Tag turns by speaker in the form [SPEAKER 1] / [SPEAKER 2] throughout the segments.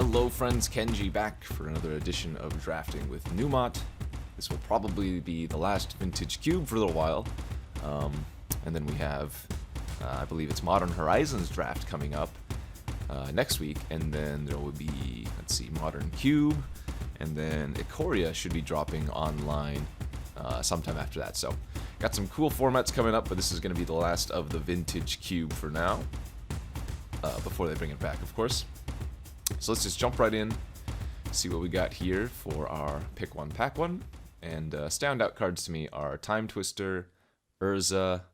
[SPEAKER 1] Hello friends, Kenji back for another edition of Drafting with Numot. This will probably be the last Vintage Cube for a little while. And then we have, I believe it's Modern Horizons draft coming up next week. And then there will be, let's see, Modern Cube. And then Ikoria should be dropping online sometime after that. So, got some cool formats coming up, but this is going to be the last of the Vintage Cube for now. Before they bring it back, of course. So let's just jump right in, see what we got here for our pick one, pack one. And standout cards to me are Time Twister, Urza,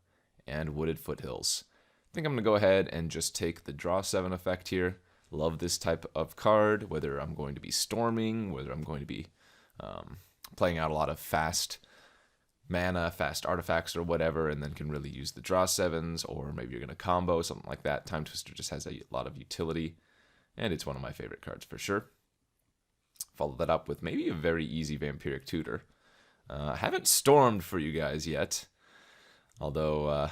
[SPEAKER 1] and Wooded Foothills. I think I'm going to go ahead and just take the draw 7 effect here. Love this type of card, whether I'm going to be storming, whether I'm going to be playing out a lot of fast mana, fast artifacts or whatever, and then can really use the draw 7s, or maybe you're going to combo, something like that. Time Twister just has a lot of utility. And it's one of my favorite cards for sure. Follow that up with maybe a very easy Vampiric Tutor. I haven't stormed for you guys yet, although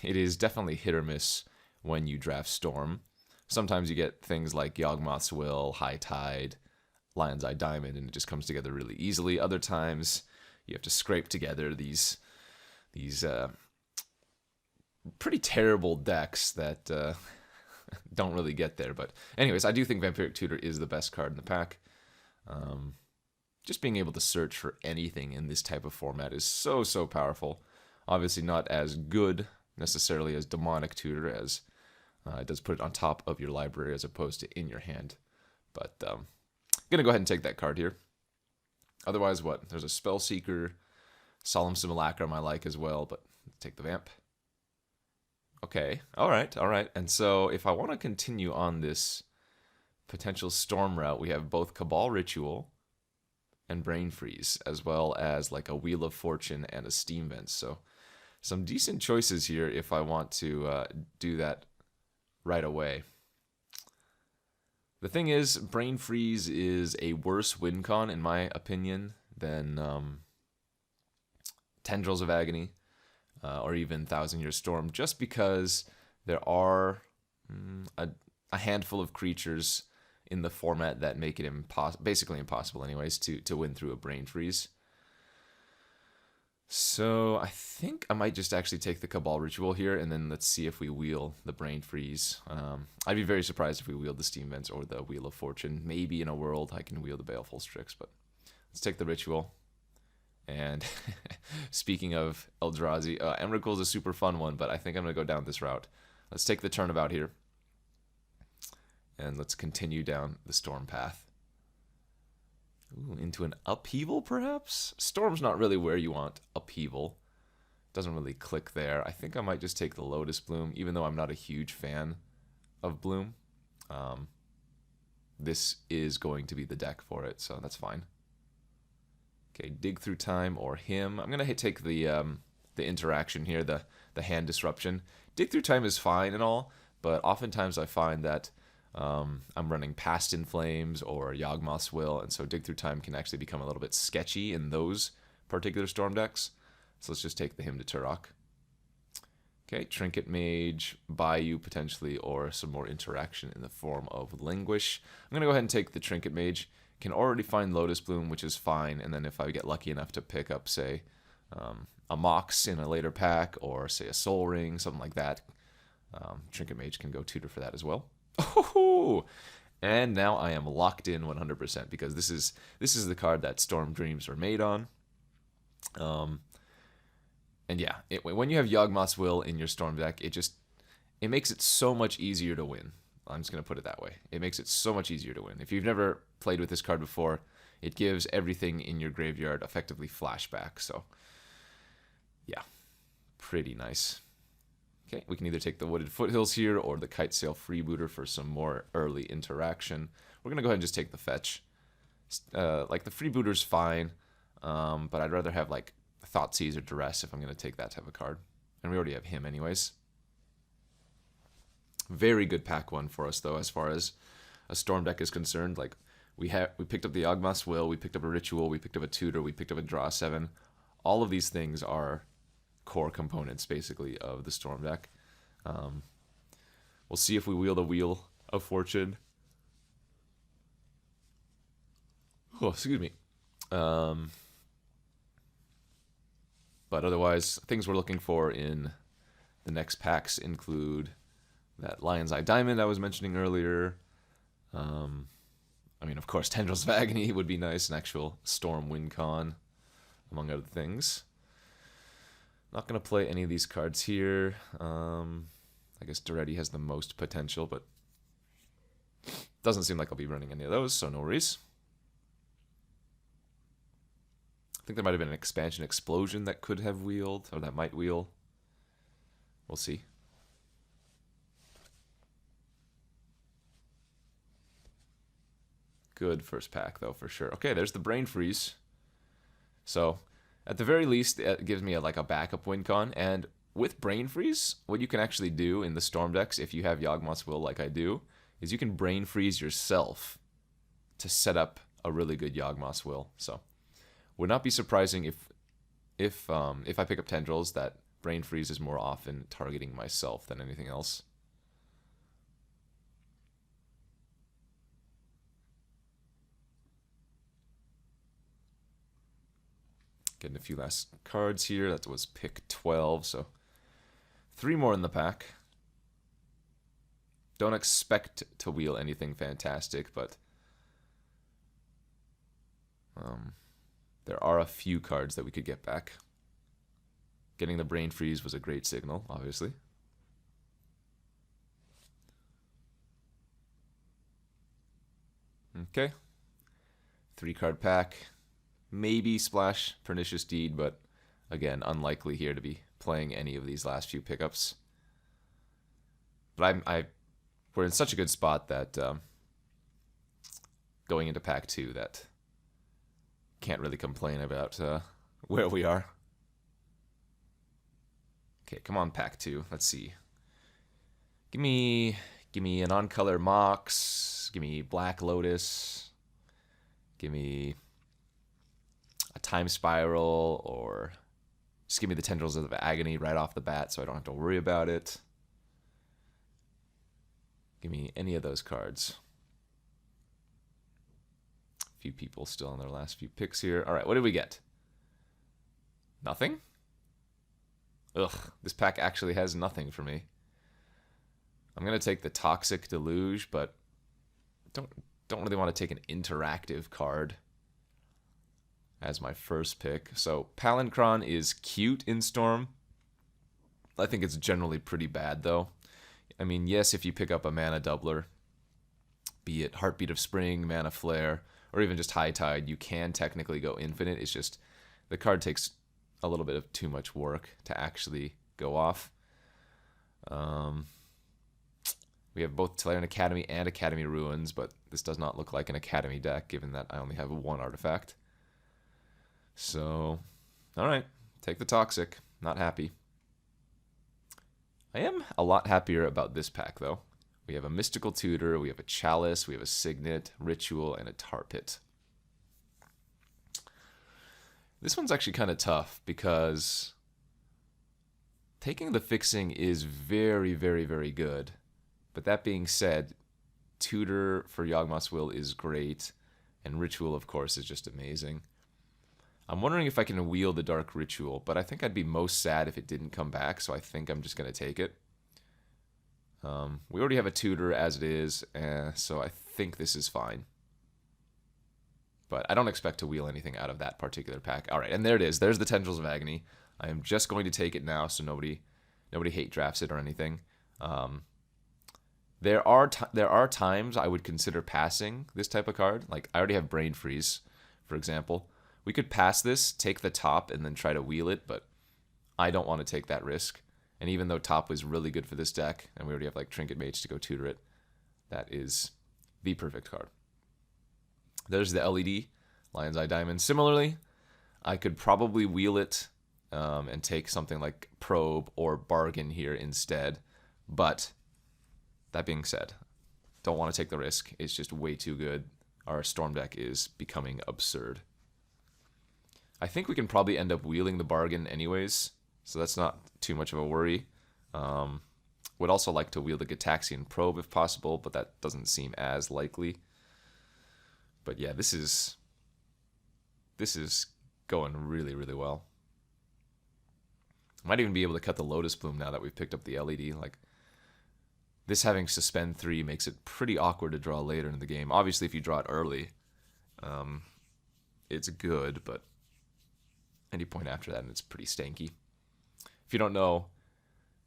[SPEAKER 1] it is definitely hit or miss when you draft Storm. Sometimes you get things like Yawgmoth's Will, High Tide, Lion's Eye Diamond, and it just comes together really easily. Other times you have to scrape together these pretty terrible decks that don't really get there. But anyways, I do think Vampiric Tutor is the best card in the pack. Just being able to search for anything in this type of format is so powerful. Obviously not as good necessarily as Demonic Tutor, as it does put it on top of your library as opposed to in your hand. But I'm going to go ahead and take that card here. Otherwise, what? There's a Spellseeker, Solemn Simulacrum I like as well, but take the Vamp. Okay, all right. And so if I want to continue on this potential storm route, we have both Cabal Ritual and Brain Freeze, as well as like a Wheel of Fortune and a Steam Vent. So some decent choices here if I want to do that right away. The thing is, Brain Freeze is a worse win con, in my opinion, than Tendrils of Agony. Or even Thousand Year Storm, just because there are a handful of creatures in the format that make it basically impossible anyways, to win through a Brain Freeze. So I think I might just actually take the Cabal Ritual here, and then let's see if we wheel the Brain Freeze. I'd be very surprised if we wheeled the Steam Vents or the Wheel of Fortune. Maybe in a world I can wheel the Baleful Strix, but let's take the Ritual. And speaking of Eldrazi, Emrakul is a super fun one, but I think I'm going to go down this route. Let's take the turnabout here. And let's continue down the Storm path. Ooh, into an Upheaval, perhaps? Storm's not really where you want Upheaval. Doesn't really click there. I think I might just take the Lotus Bloom, even though I'm not a huge fan of Bloom. This is going to be the deck for it, so that's fine. Okay, Dig Through Time or him. I'm gonna take the interaction here, the hand disruption. Dig Through Time is fine and all, but oftentimes I find that I'm running Past in Flames or Yawgmoth's Will, and so Dig Through Time can actually become a little bit sketchy in those particular Storm decks. So let's just take the Hymn to Turok. Okay, Trinket Mage, Bayou potentially, or some more interaction in the form of Languish. I'm gonna go ahead and take the Trinket Mage. Can already find Lotus Bloom, which is fine, and then if I get lucky enough to pick up, say, a Mox in a later pack, or say a Soul Ring, something like that, Trinket Mage can go tutor for that as well. Oh, and now I am locked in 100% because this is the card that Storm Dreams are made on. And yeah, when you have Yawgmoth's Will in your Storm deck, it makes it so much easier to win. I'm just going to put it that way. It makes it so much easier to win. If you've never played with this card before, it gives everything in your graveyard effectively flashback. So, yeah, pretty nice. Okay, we can either take the Wooded Foothills here or the Kitesail Freebooter for some more early interaction. We're going to go ahead and just take the fetch. Like, the Freebooter's fine, but I'd rather have, like, Thoughtseize or Duress if I'm going to take that type of card. And we already have him anyways. Very good pack one for us, though, as far as a Storm deck is concerned. Like, we picked up the Yawgmoth's Will, we picked up a Ritual, we picked up a Tutor, we picked up a Draw 7. All of these things are core components, basically, of the Storm deck. We'll see if we wheel the Wheel of Fortune. Oh, excuse me. But otherwise, things we're looking for in the next packs include that Lion's Eye Diamond I was mentioning earlier. I mean, of course, Tendrils of Agony would be nice, an actual Storm Wind Con, among other things. Not going to play any of these cards here. I guess Duretti has the most potential, but doesn't seem like I'll be running any of those, so no worries. I think there might have been an expansion explosion that could have wheeled, or that might wheel. We'll see. Good first pack, though, for sure. Okay, there's the Brain Freeze. So, at the very least, it gives me like a backup win con. And with Brain Freeze, what you can actually do in the Storm decks, if you have Yawgmoth's Will like I do, is you can Brain Freeze yourself to set up a really good Yawgmoth's Will. So, would not be surprising if I pick up Tendrils that Brain Freeze is more often targeting myself than anything else. Getting a few last cards here. That was pick 12, so 3 more in the pack. Don't expect to wheel anything fantastic, but there are a few cards that we could get back. Getting the Brain Freeze was a great signal, obviously. Okay. 3-card pack. Maybe Splash Pernicious Deed, but again, unlikely here to be playing any of these last few pickups. But we're in such a good spot that going into pack 2 that can't really complain about where we are. Okay, come on, pack 2. Let's see. Give me an on-color Mox. Give me Black Lotus. Give me a Time Spiral, or just give me the Tendrils of Agony right off the bat so I don't have to worry about it. Give me any of those cards. A few people still on their last few picks here. All right, what did we get? Nothing? Ugh, this pack actually has nothing for me. I'm going to take the Toxic Deluge, but don't really want to take an interactive card as my first pick. So Palinchron is cute in Storm. I think it's generally pretty bad, though. I mean, yes, if you pick up a mana doubler, be it Heartbeat of Spring, Mana Flare, or even just High Tide, you can technically go infinite. It's just the card takes a little bit of too much work to actually go off. We have both Tolarian Academy and Academy Ruins, but this does not look like an Academy deck, given that I only have 1 artifact. So, alright, take the Toxic. Not happy. I am a lot happier about this pack, though. We have a Mystical Tutor, we have a Chalice, we have a Signet, Ritual, and a Tar Pit. This one's actually kind of tough, because taking the Fixing is very, very, very good. But that being said, Tutor for Yawgmoth's Will is great, and Ritual, of course, is just amazing. I'm wondering if I can wheel the Dark Ritual, but I think I'd be most sad if it didn't come back, so I think I'm just going to take it. We already have a Tutor as it is, so I think this is fine. But I don't expect to wheel anything out of that particular pack. All right, and there it is. There's the Tendrils of Agony. I am just going to take it now, so nobody hate drafts it or anything. There are times I would consider passing this type of card. Like, I already have Brain Freeze, for example. We could pass this, take the top, and then try to wheel it, but I don't want to take that risk. And even though top was really good for this deck, and we already have like Trinket Mage to go tutor it, that is the perfect card. There's the LED, Lion's Eye Diamond. Similarly, I could probably wheel it and take something like Probe or Bargain here instead. But that being said, don't want to take the risk. It's just way too good. Our Storm deck is becoming absurd. I think we can probably end up wheeling the Bargain anyways, so that's not too much of a worry. Would also like to wheel the Gitaxian Probe if possible, but that doesn't seem as likely. But yeah, this is This is going really, really well. Might even be able to cut the Lotus Bloom now that we've picked up the LED. Like, this having Suspend 3 makes it pretty awkward to draw later in the game. Obviously, if you draw it early, it's good, but any point after that, and it's pretty stanky. If you don't know,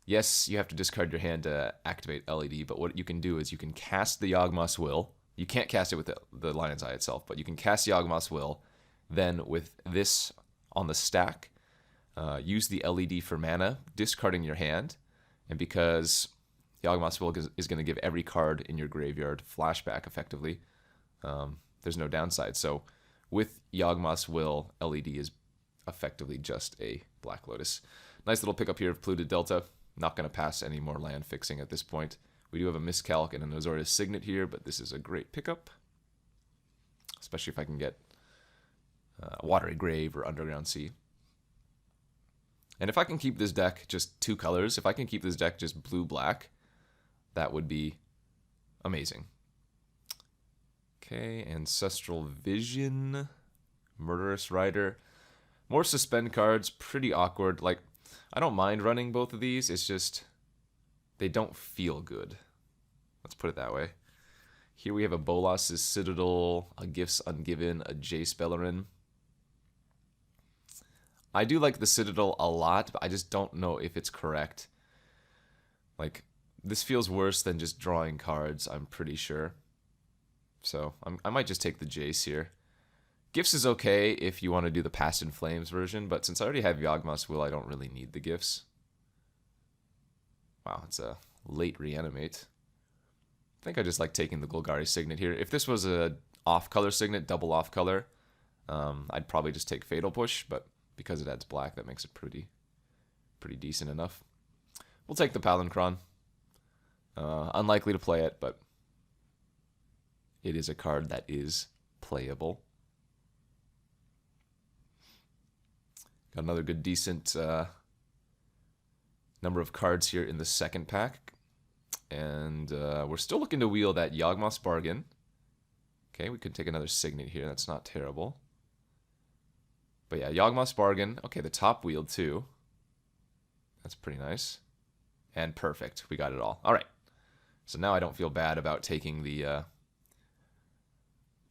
[SPEAKER 1] yes, you have to discard your hand to activate LED, but what you can do is you can cast the Yawgmoth's Will. You can't cast it with the Lion's Eye itself, but you can cast Yawgmoth's Will. Then with this on the stack, use the LED for mana, discarding your hand, and because Yawgmoth's Will is going to give every card in your graveyard flashback effectively, there's no downside. So with Yawgmoth's Will, LED is effectively just a Black Lotus. Nice little pickup here of Polluted Delta. Not going to pass any more land fixing at this point. We do have a Miscalc and an Azorius Signet here, but this is a great pickup, especially if I can get Watery Grave or Underground Sea. And if I can keep this deck just 2 colors, if I can keep this deck just blue-black, that would be amazing. Okay, Ancestral Vision, Murderous Rider. More Suspend cards, pretty awkward. Like, I don't mind running both of these, it's just they don't feel good. Let's put it that way. Here we have a Bolas' Citadel, a Gifts Ungiven, a Jace Beleren. I do like the Citadel a lot, but I just don't know if it's correct. Like, this feels worse than just drawing cards, I'm pretty sure. So, I might just take the Jace here. Gifts is okay if you want to do the Past in Flames version, but since I already have Yawgmoth's Will, I don't really need the Gifts. Wow, it's a late Reanimate. I think I just like taking the Golgari Signet here. If this was a off-color Signet, double off-color, I'd probably just take Fatal Push, but because it adds black, that makes it pretty decent enough. We'll take the Palinchron. Unlikely to play it, but it is a card that is playable. Got another good, decent number of cards here in the second pack. And we're still looking to wheel that Yawgmoth's Bargain. Okay, we could take another Signet here. That's not terrible. But yeah, Yawgmoth's Bargain. Okay, the top wheel too. That's pretty nice. And perfect. We got it all. All right. So now I don't feel bad about taking the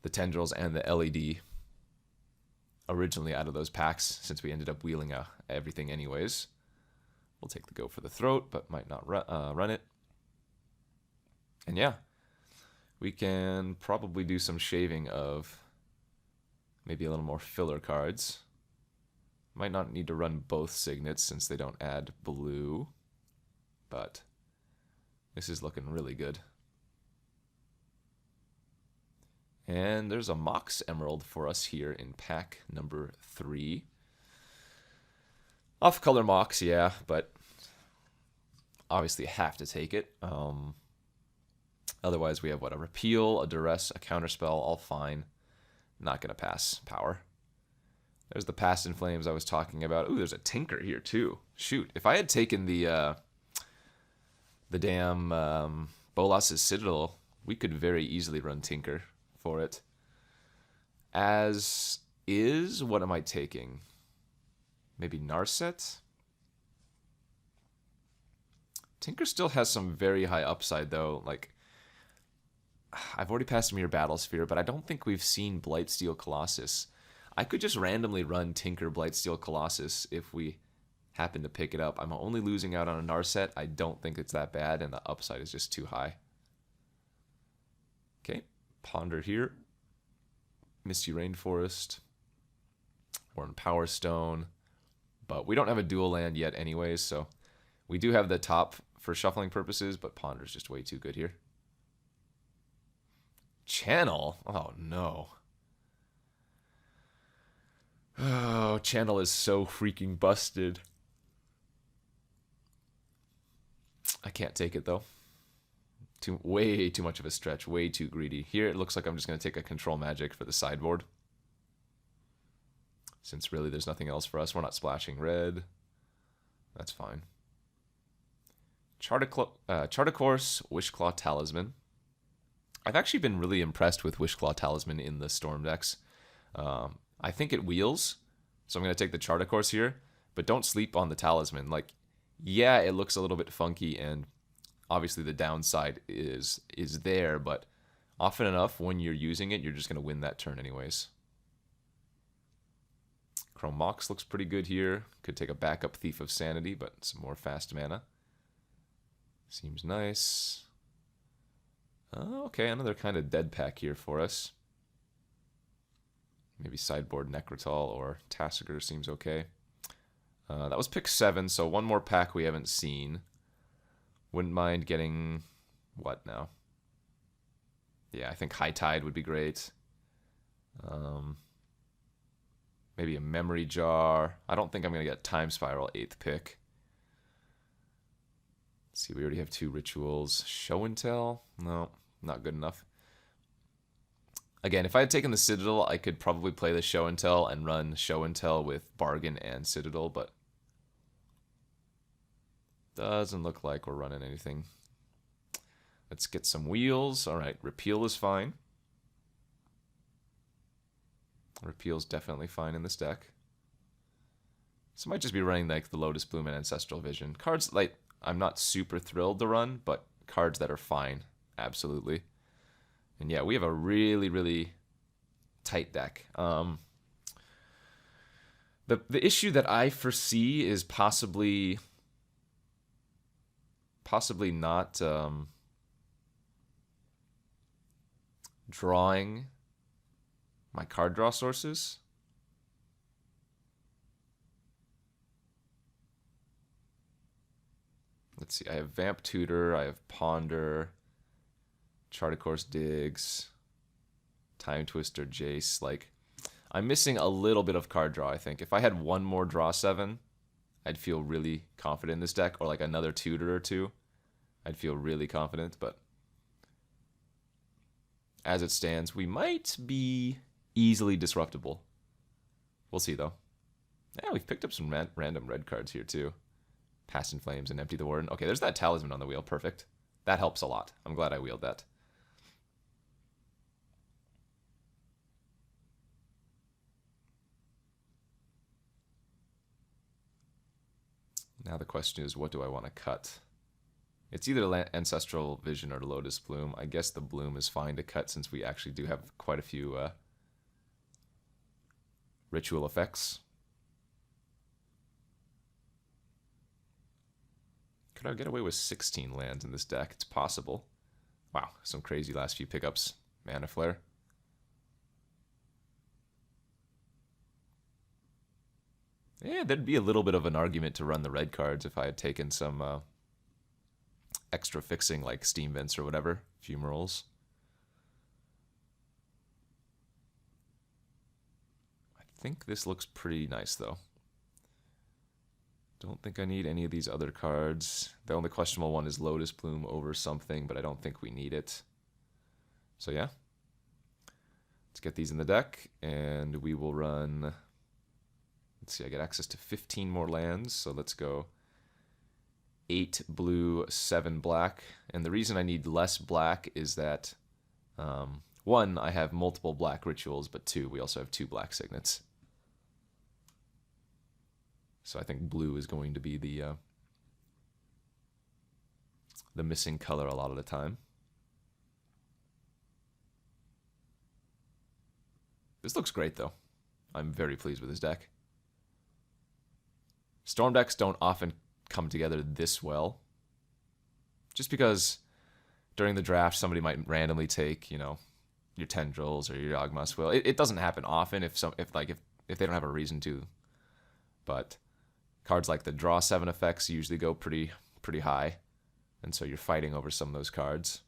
[SPEAKER 1] Tendrils and the LED originally out of those packs, since we ended up wheeling everything anyways. We'll take the Go for the Throat, but might not run it. And yeah, we can probably do some shaving of maybe a little more filler cards. Might not need to run both Signets since they don't add blue, but this is looking really good. And there's a Mox Emerald for us here in pack number 3. Off-color Mox, yeah, but obviously have to take it. Otherwise, we have what? A Repeal, a Duress, a Counterspell, all fine. Not going to pass Power. There's the Past in Flames I was talking about. Ooh, there's a Tinker here too. Shoot, if I had taken the damn Bolas' Citadel, we could very easily run Tinker for it. As is, what am I taking? Maybe Narset? Tinker still has some very high upside though. Like, I've already passed Mere Battlesphere, but I don't think we've seen Blightsteel Colossus. I could just randomly run Tinker Blightsteel Colossus if we happen to pick it up. I'm only losing out on a Narset. I don't think it's that bad, and the upside is just too high. Okay, Ponder here. Misty Rainforest. Worn Power Stone. But we don't have a dual land yet anyways, so we do have the top for shuffling purposes, but Ponder's just way too good here. Channel? Oh, no. Oh, Channel is so freaking busted. I can't take it, though. Way too much of a stretch. Way too greedy. Here, it looks like I'm just going to take a Control Magic for the sideboard. Since really there's nothing else for us. We're not splashing red. That's fine. Charticourse, Wishclaw Talisman. I've actually been really impressed with Wishclaw Talisman in the Storm decks. I I think it wheels, so I'm going to take the Charter Course here, but don't sleep on the Talisman. Like, yeah, it looks a little bit funky, and obviously the downside is there, but often enough when you're using it, you're just going to win that turn anyways. Chrome Mox looks pretty good here. Could take a backup Thief of Sanity, but some more fast mana. Seems nice. Okay, another kind of dead pack here for us. Maybe sideboard Necrotal or Tassiger seems okay. That was pick 7, so one more pack we haven't seen. Wouldn't mind getting... what now? Yeah, I think High Tide would be great. Maybe a Memory Jar. I don't think I'm going to get Time Spiral 8th pick. Let's see, we already have 2 rituals. Show and Tell? No, not good enough. Again, if I had taken the Citadel, I could probably play the Show and Tell and run Show and Tell with Bargain and Citadel, but doesn't look like we're running anything. Let's get some wheels. All right, Repeal is fine. Repeal's definitely fine in this deck. So I might just be running like the Lotus Bloom and Ancestral Vision. Cards like I'm not super thrilled to run, but cards that are fine, absolutely. And yeah, we have a really, really tight deck. The issue that I foresee is possibly not drawing my card draw sources. Let's see, I have Vamp Tutor, I have Ponder, Charter Course Digs, Time Twister, Jace. Like, I'm missing a little bit of card draw, I think. If I had one more draw 7, I'd feel really confident in this deck, or like another Tutor or 2. I'd feel really confident, but as it stands, we might be easily disruptible. We'll see, though. Yeah, we've picked up some random red cards here, too. Past in Flames and Empty the Warden. Okay, there's that Talisman on the wheel. Perfect. That helps a lot. I'm glad I wheeled that. Now the question is, what do I want to cut? It's either Ancestral Vision or Lotus Bloom. I guess the Bloom is fine to cut since we actually do have quite a few ritual effects. Could I get away with 16 lands in this deck? It's possible. Wow, some crazy last few pickups. Mana Flare. Yeah, there'd be a little bit of an argument to run the red cards if I had taken some extra fixing like Steam Vents or whatever. Fumarals. I think this looks pretty nice, though. Don't think I need any of these other cards. The only questionable one is Lotus Bloom over something, but I don't think we need it. So yeah. Let's get these in the deck, and we will run... Let's see, I get access to 15 more lands, so let's go 8 blue, 7 black. And the reason I need less black is that, 1, I have multiple black rituals, but 2, we also have 2 black signets. So I think blue is going to be the missing color a lot of the time. This looks great, though. I'm very pleased with this deck. Storm decks don't often come together this well. Just because during the draft, somebody might randomly take, you know, your Tendrils or your Yawgmoth's Will. It doesn't happen often if they don't have a reason to. But cards like the draw 7 effects usually go pretty high, and so you're fighting over some of those cards.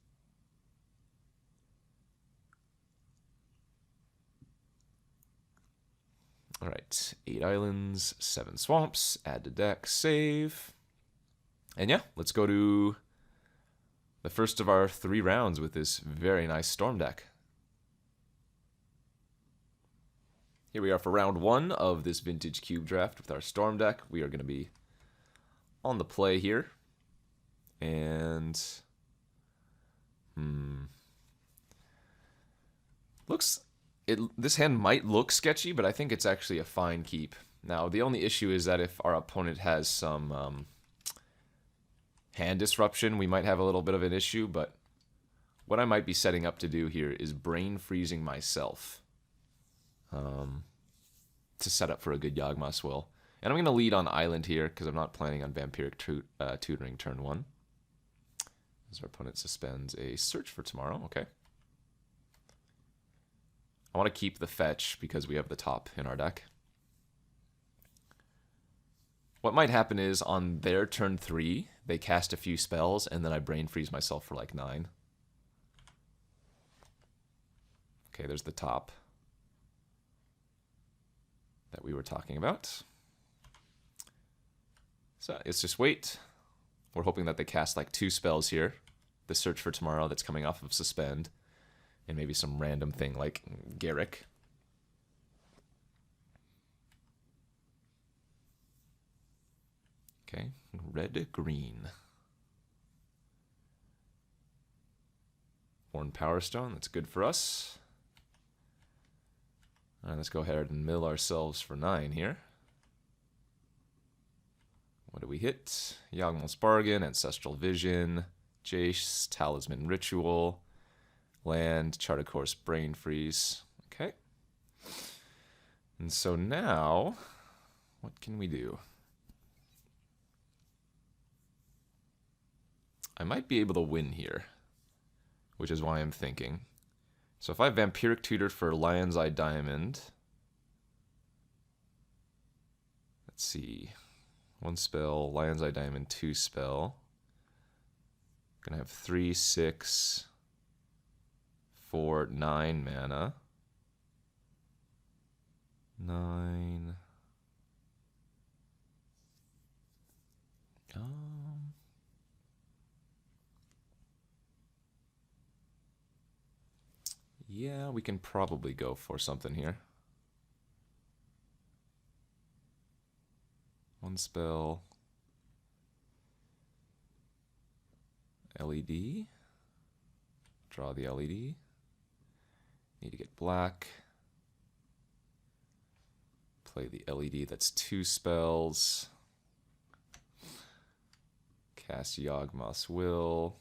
[SPEAKER 1] All right, 8 islands, 7 swamps, add to deck, save. And yeah, let's go to the first of our 3 rounds with this very nice Storm deck. Here we are for round 1 of this Vintage Cube draft with our Storm deck. We are going to be on the play here. And looks this hand might look sketchy, but I think it's actually a fine keep. Now, the only issue is that if our opponent has some hand disruption, we might have a little bit of an issue, but what I might be setting up to do here is brain freezing myself to set up for a good Yawgmoth's Will. And I'm going to lead on Island here because I'm not planning on Vampiric Tutoring turn 1. As our opponent suspends a Search for Tomorrow. Okay. I want to keep the fetch because we have the top in our deck. What might happen is on their turn 3, they cast a few spells, and then I brain freeze myself for like 9. Okay, there's the top that we were talking about. So let's just wait. We're hoping that they cast like 2 spells here. The Search for Tomorrow that's coming off of Suspend. And maybe some random thing like Garrick. Okay, red, green. Worn Power Stone, that's good for us. All right, let's go ahead and mill ourselves for 9 here. What do we hit? Yawgmoth's Bargain, Ancestral Vision, Jace, Talisman Ritual, Land, Chart a Course, Brain Freeze. Okay. And so now, what can we do? I might be able to win here, which is why I'm thinking. So if I Vampiric Tutor for Lion's Eye Diamond, let's see, 1 spell, Lion's Eye Diamond, 2 spell. Gonna have 3, 6, 4, 9 mana. 9. Yeah, we can probably go for something here. 1 spell. LED. Draw the LED. Need to get black. Play the LED, that's 2 spells. Cast Yawgmoth's Will.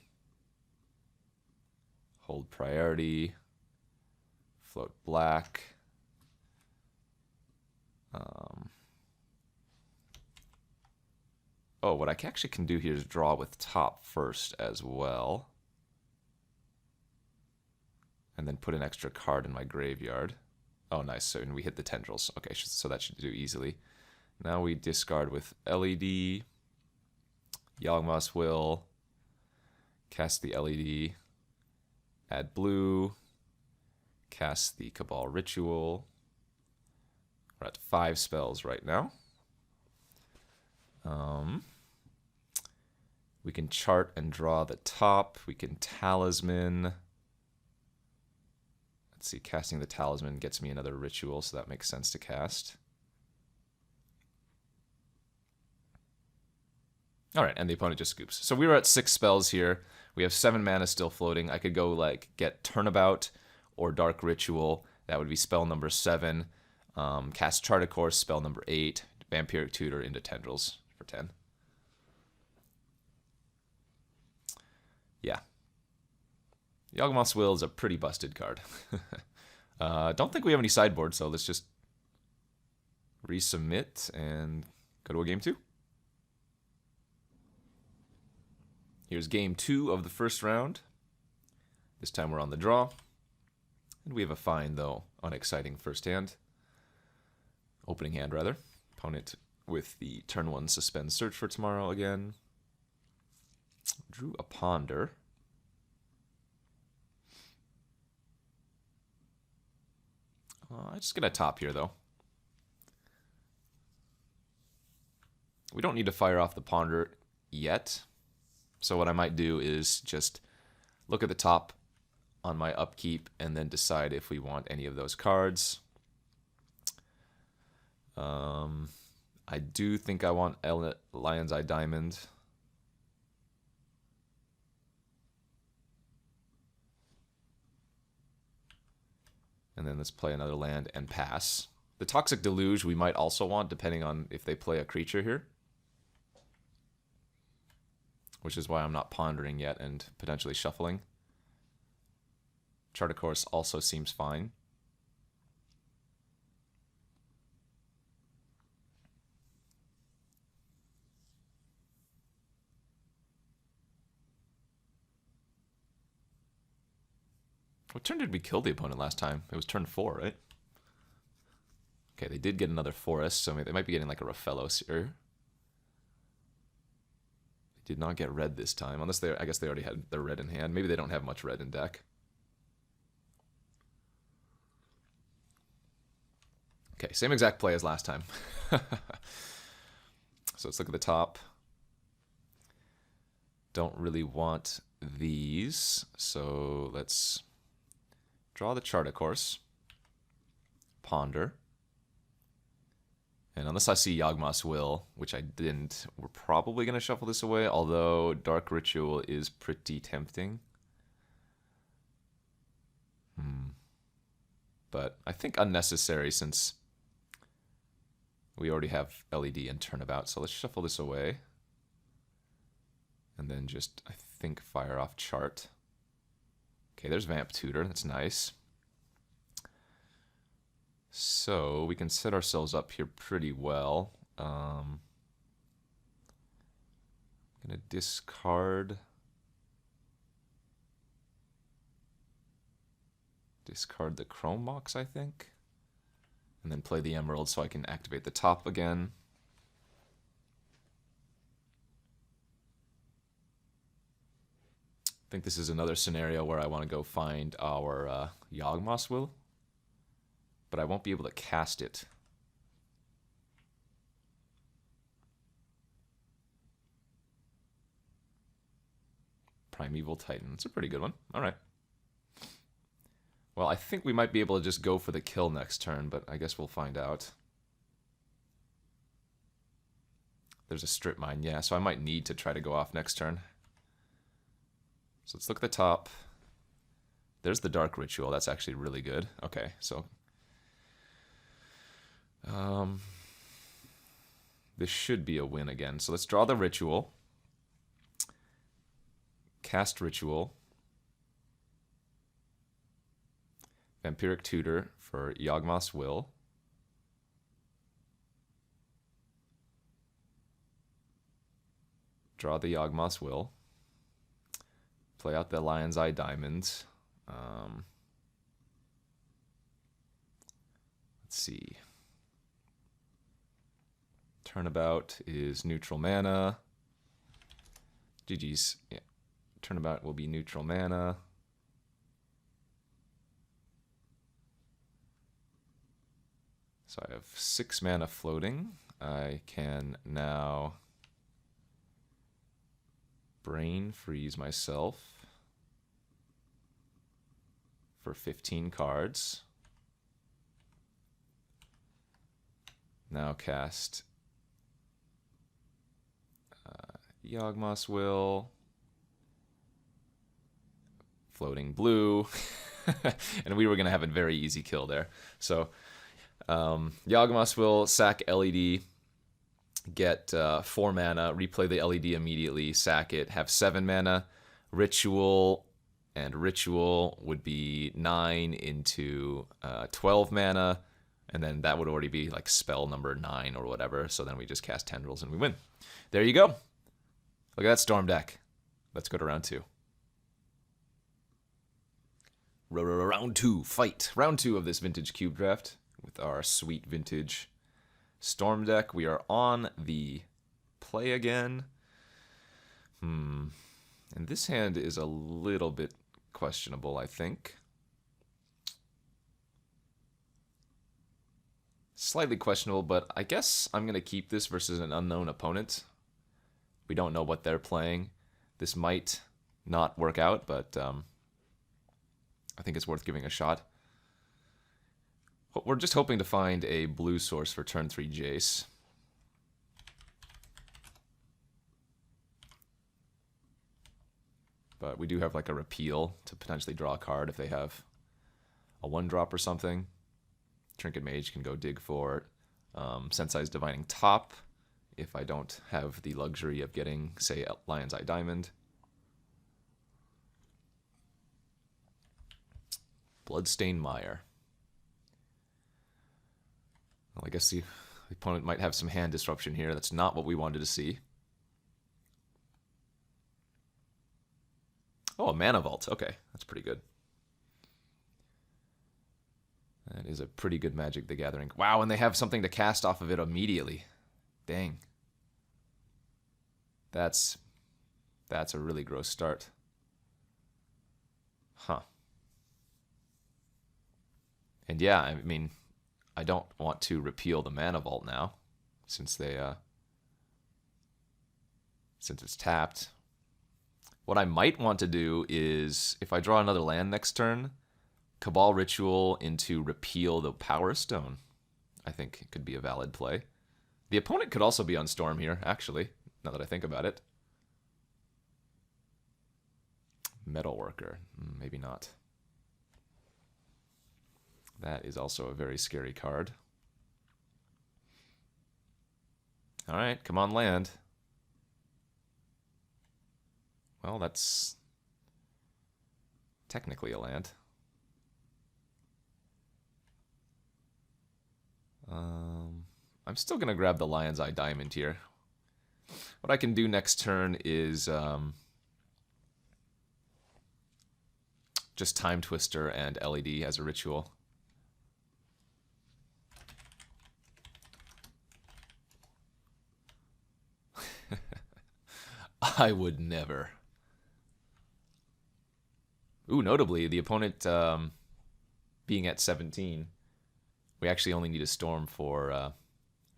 [SPEAKER 1] Hold priority. Float black. Oh, what I actually can do here is draw with top first as well. And then put an extra card in my graveyard. Oh, nice. So we hit the tendrils. Okay, so that should do easily. Now we discard with LED. Yawgmoth's Will. Cast the LED. Add blue. Cast the Cabal Ritual. We're at 5 spells right now. We can chart and draw the top. We can Talisman. Let's see, casting the Talisman gets me another ritual, so that makes sense to cast. All right, and the opponent just scoops. So we were at 6 spells here. We have 7 mana still floating. I could go like get Turnabout or Dark Ritual. That would be spell number 7. Cast Chart a Course, spell number 8. Vampiric Tutor into Tendrils for 10. Yeah. Yawgmoth's Will is a pretty busted card. Don't think we have any sideboard, so let's just resubmit and go to a game 2. Here's game 2 of the first round. This time we're on the draw. And we have a fine, though, unexciting first hand. Opening hand, rather. Opponent with the turn 1 Suspend Search for Tomorrow again. Drew a Ponder. I'm just going to top here, though. We don't need to fire off the Ponder yet. So what I might do is just look at the top on my upkeep and then decide if we want any of those cards. I do think I want Lion's Eye Diamond. And then let's play another land and pass. The Toxic Deluge we might also want, depending on if they play a creature here. Which is why I'm not pondering yet and potentially shuffling. Chart of Course also seems fine. What turn did we kill the opponent last time? It was turn 4, right? Okay, they did get another forest, so they might be getting like a Raphellos here. They did not get red this time, unless I guess they already had their red in hand. Maybe they don't have much red in deck. Okay, same exact play as last time. So let's look at the top. Don't really want these, so let's draw the Chart of Course. Ponder. And unless I see Yawgmoth's Will, which I didn't, we're probably going to shuffle this away, although Dark Ritual is pretty tempting. But I think unnecessary since we already have LED and Turnabout, so let's shuffle this away. And then just, I think, fire off Chart. Okay, there's Vamp Tutor, that's nice. So we can set ourselves up here pretty well. I'm gonna discard the Chrome Mox, I think, and then play the Emerald so I can activate the top again. I think this is another scenario where I want to go find our Yawgmoth's Will, but I won't be able to cast it. Primeval Titan. It's a pretty good one. All right. Well, I think we might be able to just go for the kill next turn, but I guess we'll find out. There's a Strip Mine, yeah, so I might need to try to go off next turn. So let's look at the top. There's the Dark Ritual. That's actually really good. Okay, so this should be a win again. So let's draw the Ritual. Cast Ritual. Vampiric Tutor for Yawgmoth's Will. Draw the Yawgmoth's Will. Play out the Lion's Eye Diamond. Let's see. Turnabout is neutral mana. GG's. Yeah. Turnabout will be neutral mana. So I have 6 mana floating. I can now Brain Freeze myself for 15 cards. Now cast Yawgmoth's Will. Floating blue. And we were going to have a very easy kill there. So Yawgmoth's Will, sack LED, get 4 mana, replay the LED immediately, sack it, have 7 mana. Ritual and Ritual would be 9 into 12 mana, and then that would already be like spell number 9 or whatever, so then we just cast Tendrils and we win. There you go. Look at that Storm deck. Let's go to round 2. Round 2, fight. Round 2 of this vintage cube draft with our sweet vintage Storm deck. We are on the play again. And this hand is a little bit questionable, I think. Slightly questionable, but I guess I'm going to keep this versus an unknown opponent. We don't know what they're playing. This might not work out, but I think it's worth giving a shot. We're just hoping to find a blue source for turn 3 Jace. But we do have like a repeal to potentially draw a card if they have a 1-drop or something. Trinket Mage can go dig for Sensei's Divining Top if I don't have the luxury of getting, say, Lion's Eye Diamond. Bloodstained Mire. Well, I guess the opponent might have some hand disruption here. That's not what we wanted to see. Oh, a Mana Vault. Okay, that's pretty good. That is a pretty good Magic the Gathering. Wow, and they have something to cast off of it immediately. Dang. That's a really gross start. Huh. And yeah, I mean, I don't want to repeal the Mana Vault now, since it's tapped. What I might want to do is, if I draw another land next turn, Cabal Ritual into repeal the Power Stone. I think it could be a valid play. The opponent could also be on Storm here, actually, now that I think about it. Metalworker, maybe not. That is also a very scary card. All right, come on, land. Well, that's technically a land. I'm still going to grab the Lion's Eye Diamond here. What I can do next turn is just Time Twister and LED as a ritual. I would never. Ooh, notably, the opponent being at 17, we actually only need a Storm for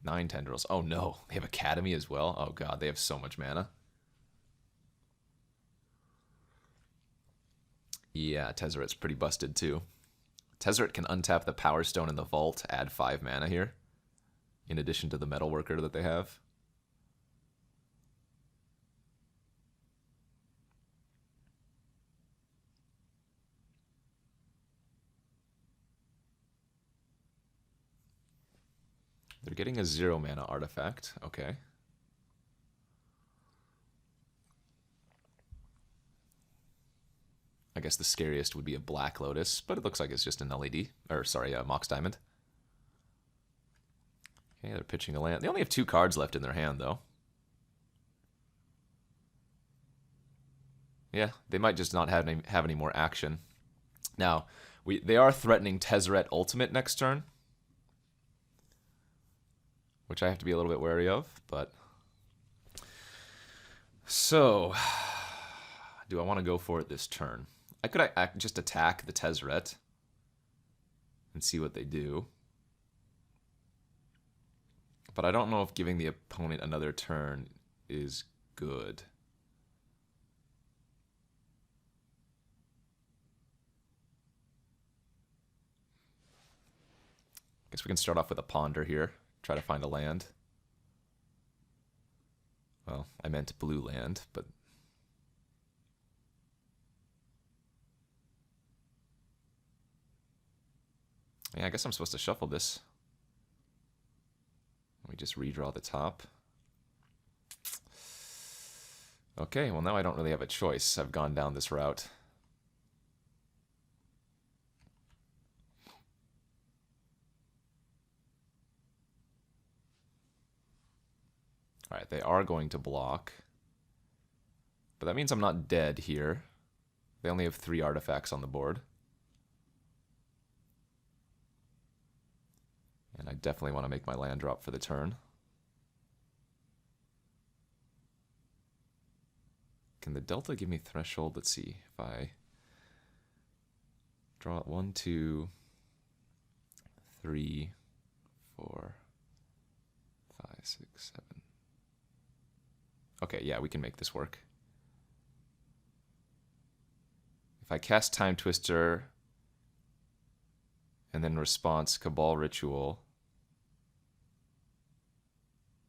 [SPEAKER 1] 9 Tendrils. Oh no, they have Academy as well? Oh god, they have so much mana. Yeah, Tezzeret's pretty busted too. Tezzeret can untap the Power Stone in the Vault, add 5 mana here, in addition to the Metalworker that they have. They're getting a 0 mana artifact. Okay. I guess the scariest would be a Black Lotus, but it looks like it's just an LED. Or, sorry, a Mox Diamond. Okay, they're pitching a land. They only have 2 cards left in their hand, though. Yeah, they might just not have any more action. Now, they are threatening Tezzeret Ultimate next turn, which I have to be a little bit wary of, but... So, do I want to go for it this turn? I could just attack the Tezzeret and see what they do. But I don't know if giving the opponent another turn is good. Guess we can start off with a Ponder here. Try to find a land. Well, I meant blue land, but... Yeah, I guess I'm supposed to shuffle this. We just redraw the top. Okay, well now I don't really have a choice. I've gone down this route. Alright, they are going to block. But that means I'm not dead here. They only have 3 artifacts on the board. And I definitely want to make my land drop for the turn. Can the Delta give me Threshold? Let's see. If I draw 1, 2, 3, 4, 5, 6, 7. Okay, yeah, we can make this work. If I cast Time Twister and then response Cabal Ritual.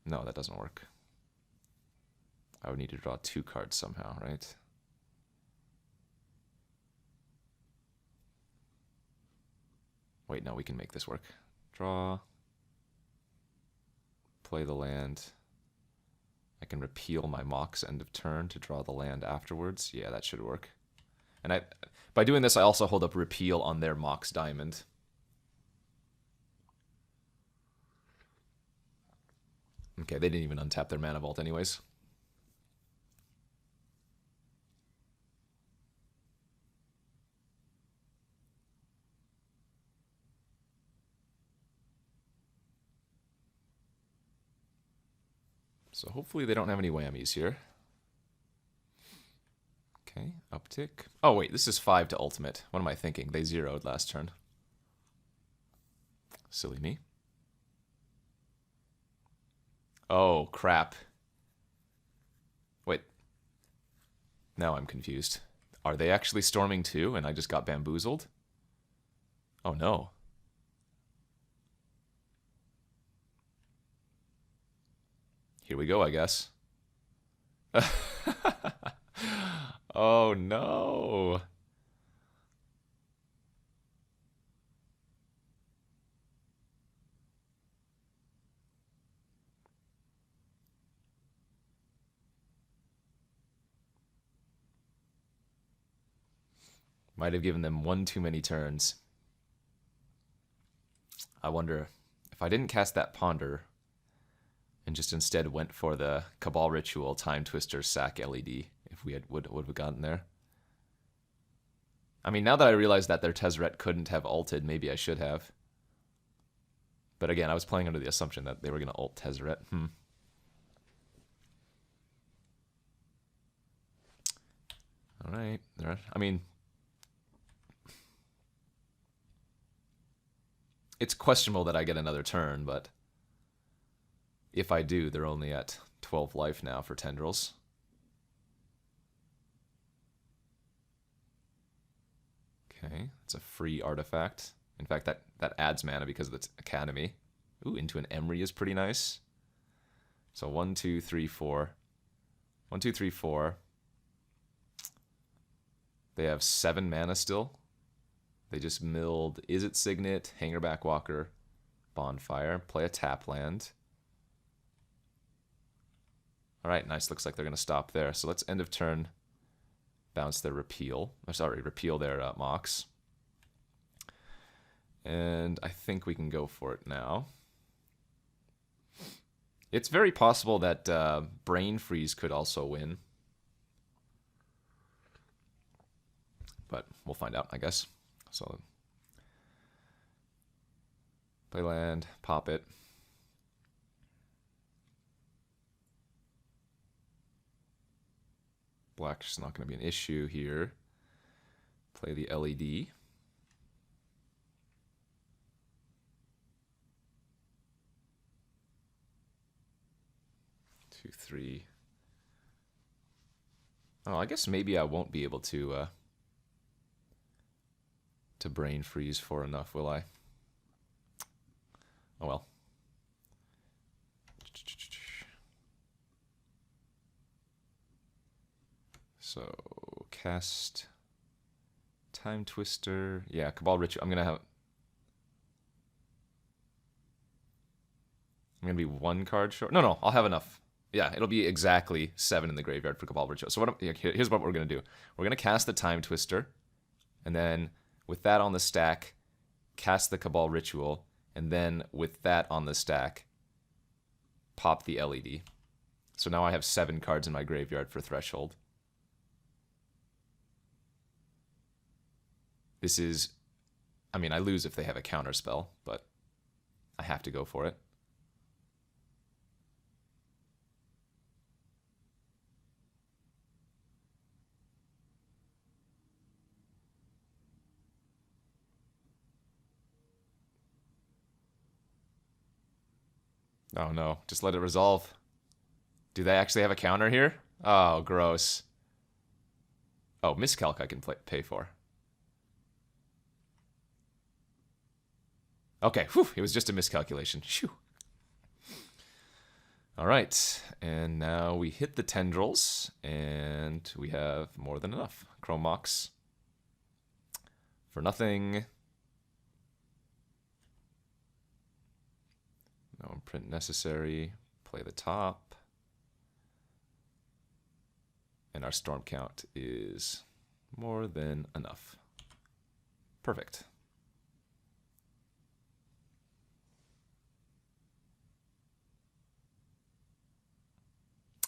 [SPEAKER 1] No, that doesn't work. I would need to draw 2 cards somehow, right? Wait, no, we can make this work. Draw. Play the land. I can repeal my Mox end of turn to draw the land afterwards. Yeah, that should work. And by doing this, I also hold up repeal on their Mox diamond. Okay, they didn't even untap their mana vault anyways. So hopefully they don't have any whammies here. Okay, uptick. Oh wait, this is 5 to ultimate. What am I thinking? They zeroed last turn. Silly me. Oh, crap. Wait. Now I'm confused. Are they actually storming too, and I just got bamboozled? Oh no. Here we go, I guess. Oh no. Might have given them one too many turns. I wonder if I didn't cast that Ponder and just instead went for the Cabal Ritual, Time Twister, Sack LED, if we would have gotten there. I mean, now that I realize that their Tezzeret couldn't have ulted, maybe I should have. But again, I was playing under the assumption that they were going to ult Tezzeret. All right. I mean, it's questionable that I get another turn, but if I do, they're only at 12 life now for Tendrils. Okay, it's a free artifact. In fact, that adds mana because of its Academy. Ooh, into an Emery is pretty nice. So 1, 2, 3, 4. 1, 2, 3, 4. They have 7 mana still. They just milled Izzet Signet, Hangerback Walker, Bonfire, play a tap land. Alright, nice. Looks like they're going to stop there. So let's end of turn bounce their repeal. Oh, sorry, repeal their Mox. And I think we can go for it now. It's very possible that Brain Freeze could also win. But we'll find out, I guess. So play land, pop it. Black's not going to be an issue here. Play the LED. 2, 3. Oh, I guess maybe I won't be able to brain freeze for enough, will I? Oh well. So cast Time Twister. Yeah, Cabal Ritual. I'm gonna be 1 card short. No, I'll have enough. Yeah, it'll be exactly 7 in the graveyard for Cabal Ritual. So here's what we're gonna do. We're gonna cast the Time Twister, and then with that on the stack, cast the Cabal Ritual, and then with that on the stack, pop the LED. So now I have 7 cards in my graveyard for Threshold. This is, I mean, I lose if they have a counter spell, but I have to go for it. Oh no, just let it resolve. Do they actually have a counter here? Oh, gross. Oh, miscalc I can pay for. Okay, whew, it was just a miscalculation. Shoo. All right, and now we hit the Tendrils, and we have more than enough. Chrome Mox for nothing. No print necessary. Play the top. And our storm count is more than enough. Perfect.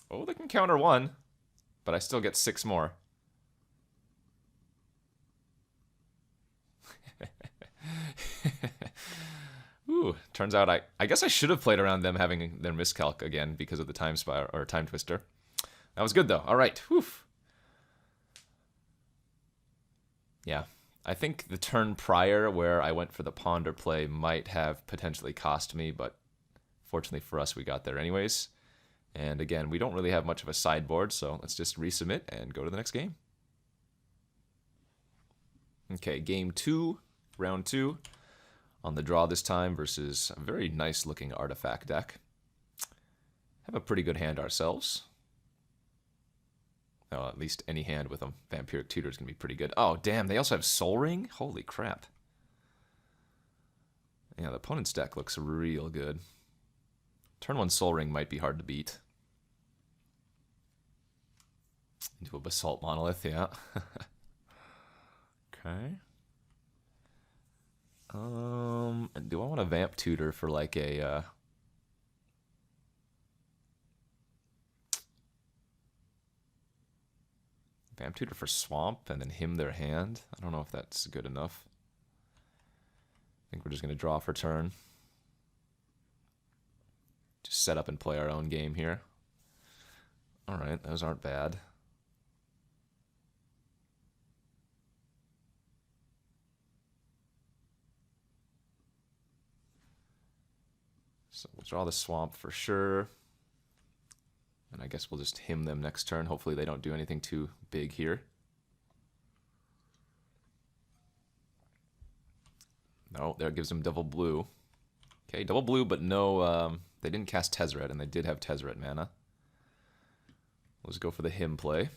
[SPEAKER 1] Oh, they can counter 1, but I still get 6 more. Ooh, turns out I guess I should have played around them having their miscalc again because of the time spiral or time twister. That was good though. All right. Whew. Yeah. I think the turn prior where I went for the ponder play might have potentially cost me, but fortunately for us, we got there anyways. And again, we don't really have much of a sideboard, so let's just resubmit and go to the next game. Okay, game 2, round 2. On the draw this time versus a very nice looking artifact deck. Have a pretty good hand ourselves. Oh, at least any hand with a Vampiric Tutor is going to be pretty good. Oh, damn, they also have Soul Ring? Holy crap. Yeah, the opponent's deck looks real good. Turn 1 Soul Ring might be hard to beat. Into a Basalt Monolith, yeah. Okay. Do I want a Vamp Tutor for like a Vamp Tutor for Swamp and then him their hand? I don't know if that's good enough. I think we're just going to draw for turn. Just set up and play our own game here. Alright, those aren't bad. So we'll draw the Swamp for sure. And I guess we'll just him them next turn. Hopefully they don't do anything too big here. No, there gives them double blue. Okay, double blue, but no, they didn't cast Tezzeret, and they did have Tezzeret mana. Let's go for the him play.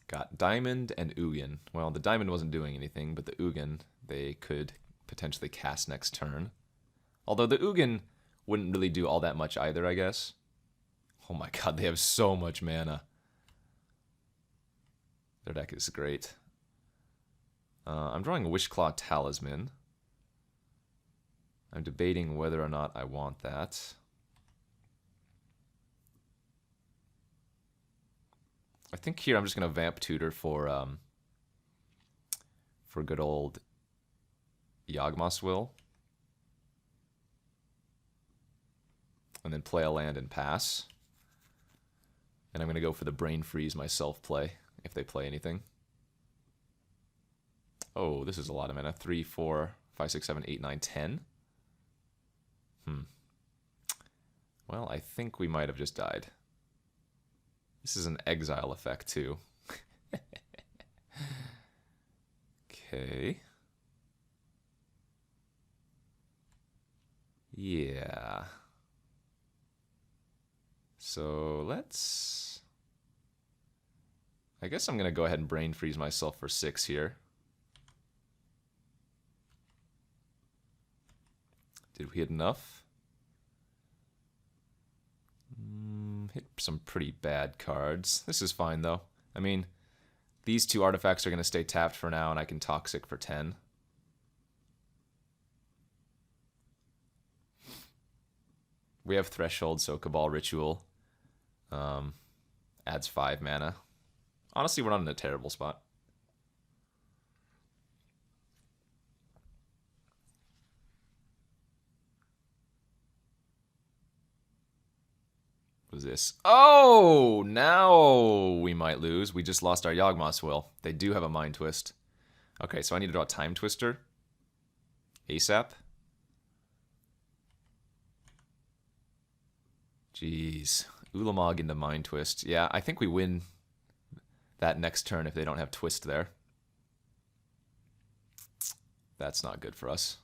[SPEAKER 1] Got Diamond and Ugin. Well, the Diamond wasn't doing anything, but the Ugin, they could potentially cast next turn. Although the Ugin wouldn't really do all that much either, I guess. Oh my god, they have so much mana. Their deck is great. I'm drawing a Wishclaw Talisman. I'm debating whether or not I want that. I think here I'm just going to Vamp Tutor for good old Yawgmoth's Will. And then play a land and pass. And I'm going to go for the Brain Freeze myself play, if they play anything. Oh, this is a lot of mana. 3, 4, 5, 6, 7, 8, 9, 10. Well, I think we might have just died. This is an exile effect, too. Okay. Yeah. So let's... I guess I'm going to go ahead and Brain Freeze myself for 6 here. Did we hit enough? Hit some pretty bad cards. This is fine, though. I mean, these 2 artifacts are going to stay tapped for now, and I can Toxic for 10. We have Threshold, so Cabal Ritual adds 5 mana. Honestly, we're not in a terrible spot. What is this? Oh, now we might lose. We just lost our Yawgmoth's Will. They do have a Mind Twist. Okay, so I need to draw a Time Twister. ASAP. Jeez. Ulamog into Mind Twist. Yeah, I think we win that next turn if they don't have Twist there. That's not good for us.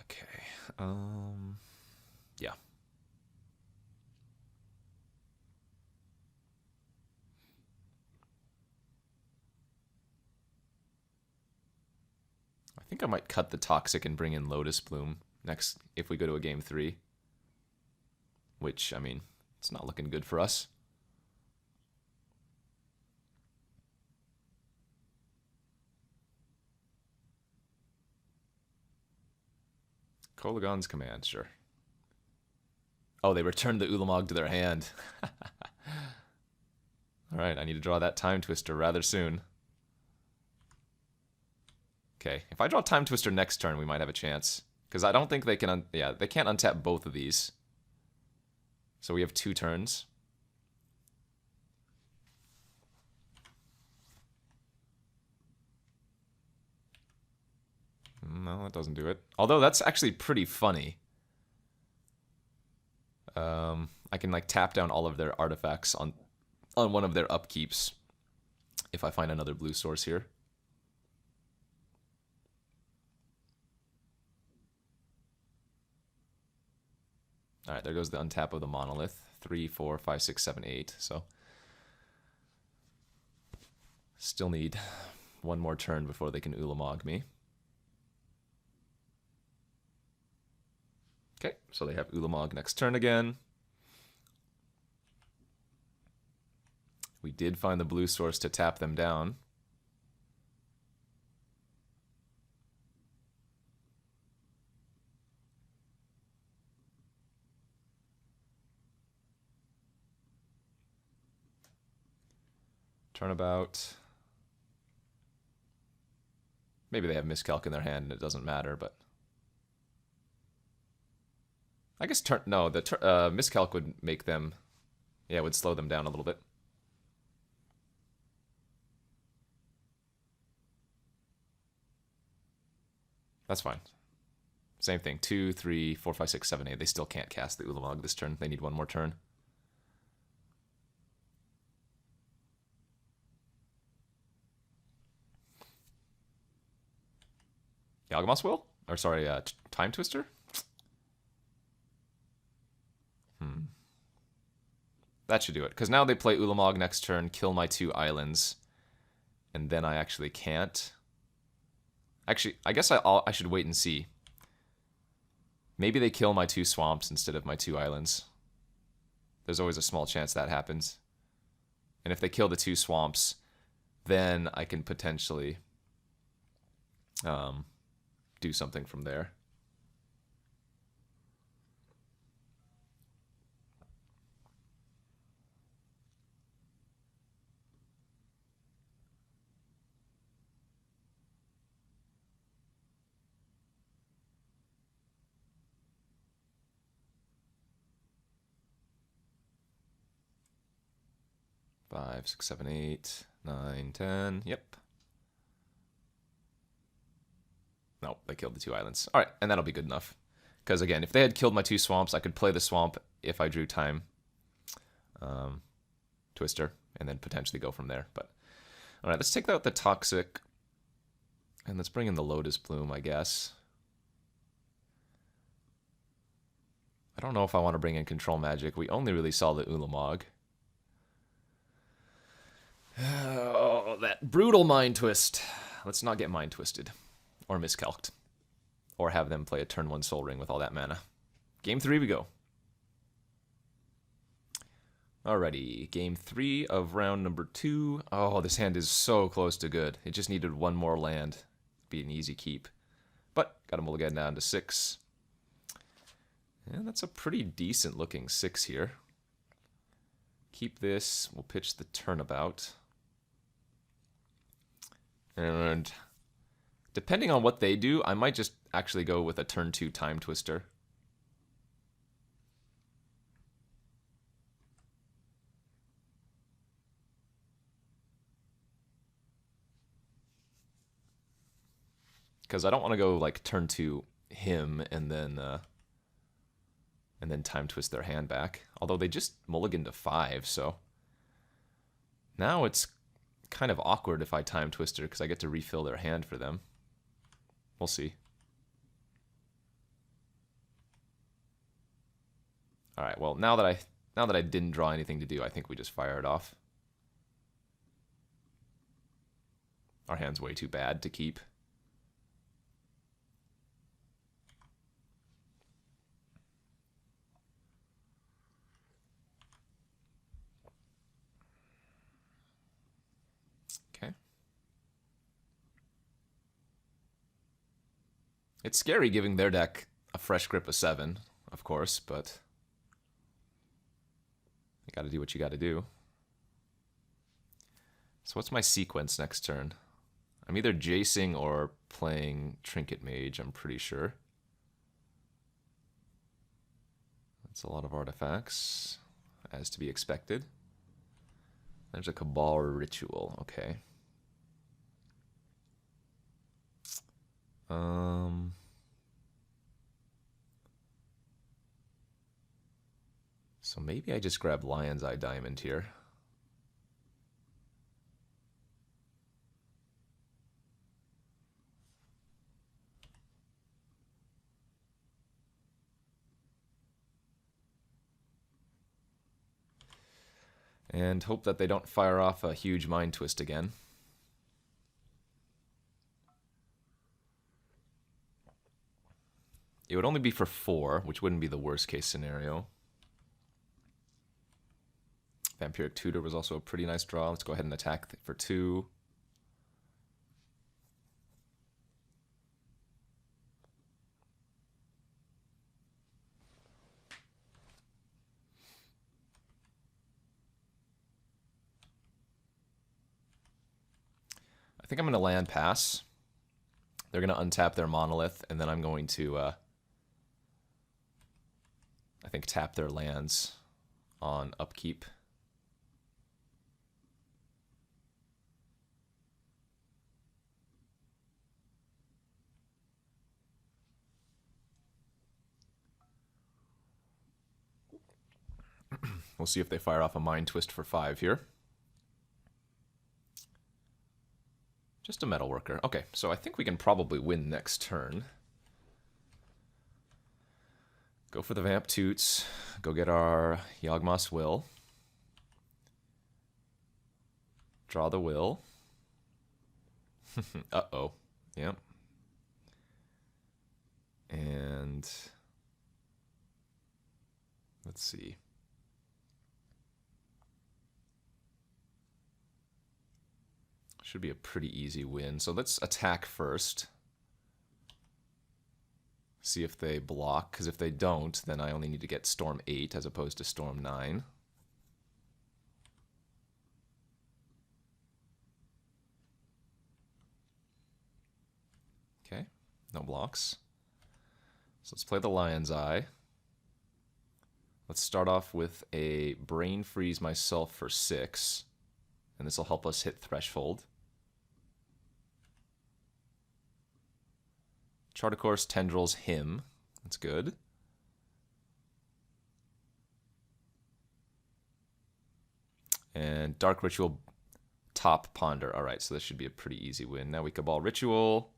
[SPEAKER 1] Okay. Yeah. think I might cut the Toxic and bring in Lotus Bloom next if we go to a game 3. Which, I mean, it's not looking good for us. Kolagon's command, sure. Oh, they returned the Ulamog to their hand. Alright, I need to draw that Time Twister rather soon. Okay, if I draw Time Twister next turn, we might have a chance. Because I don't think they can, they can't untap both of these. So we have 2 turns. No, that doesn't do it. Although that's actually pretty funny. I can like tap down all of their artifacts on one of their upkeeps if I find another blue source here. Alright, there goes the untap of the monolith. 3, 4, 5, 6, 7, 8. So still need one more turn before they can Ulamog me. Okay, so they have Ulamog next turn again. We did find the blue source to tap them down. Turnabout. Maybe they have Miscalc in their hand and it doesn't matter, but I guess the Miscalc would make them, yeah, would slow them down a little bit. That's fine. Same thing. 2, 3, 4, 5, 6, 7, 8. They still can't cast the Ulamog this turn. They need one more turn. Yawgmoth's Will? Or sorry, Time Twister? That should do it. Because now they play Ulamog next turn, kill my 2 islands, and then I actually can't. Actually, I guess I should wait and see. Maybe they kill my 2 swamps instead of my 2 islands. There's always a small chance that happens. And if they kill the 2 swamps, then I can potentially do something from there. Five, 6, 7, 8, 9, 10. Yep. No, they killed the 2 islands. All right, and that'll be good enough. Because again, if they had killed my 2 swamps, I could play the swamp if I drew Time Twister, and then potentially go from there. But all right, let's take out the Toxic, and let's bring in the Lotus Bloom, I guess. I don't know if I want to bring in Control Magic. We only really saw the Ulamog. Oh, that brutal Mind Twist. Let's not get Mind Twisted. Or Miscalced. Or have them play a turn 1 Soul Ring with all that mana. Game 3 we go. Alrighty, game 3 of round number 2. Oh, this hand is so close to good. It just needed one more land. Be an easy keep. But, got a mulligan down to 6. And that's a pretty decent looking 6 here. Keep this. We'll pitch the Turnabout. And depending on what they do, I might just actually go with a turn 2 Time Twister. Because I don't want to go like turn 2 him and then Time Twist their hand back. Although they just mulligan to 5, so now it's kind of awkward if I Time Twister because I get to refill their hand for them. We'll see. All right. Well, now that I didn't draw anything to do, I think we just fire it off. Our hand's way too bad to keep. It's scary giving their deck a fresh grip of 7, of course, but you gotta do what you gotta do. So what's my sequence next turn? I'm either Jacing or playing Trinket Mage, I'm pretty sure. That's a lot of artifacts, as to be expected. There's a Cabal Ritual, okay. So maybe I just grab Lion's Eye Diamond here. And hope that they don't fire off a huge Mind Twist again. It would only be for 4, which wouldn't be the worst case scenario. Vampiric Tutor was also a pretty nice draw. Let's go ahead and attack for 2. I think I'm going to land pass. They're going to untap their Monolith, and then I'm going to, I think, tap their lands on upkeep. We'll see if they fire off a Mind Twist for 5 here. Just a Metalworker. Okay, so I think we can probably win next turn. Go for the Vamp Toots. Go get our Yawgmoth's Will. Draw the Will. Uh-oh. Yep. And let's see. Should be a pretty easy win. So let's attack first. See if they block, because if they don't, then I only need to get Storm 8 as opposed to Storm 9. Okay, no blocks. So let's play the Lion's Eye. Let's start off with a Brain Freeze myself for 6, and this will help us hit Threshold. Chart of Course, Tendrils, Him. That's good. And Dark Ritual, top Ponder. All right, so this should be a pretty easy win. Now we Cabal Ritual.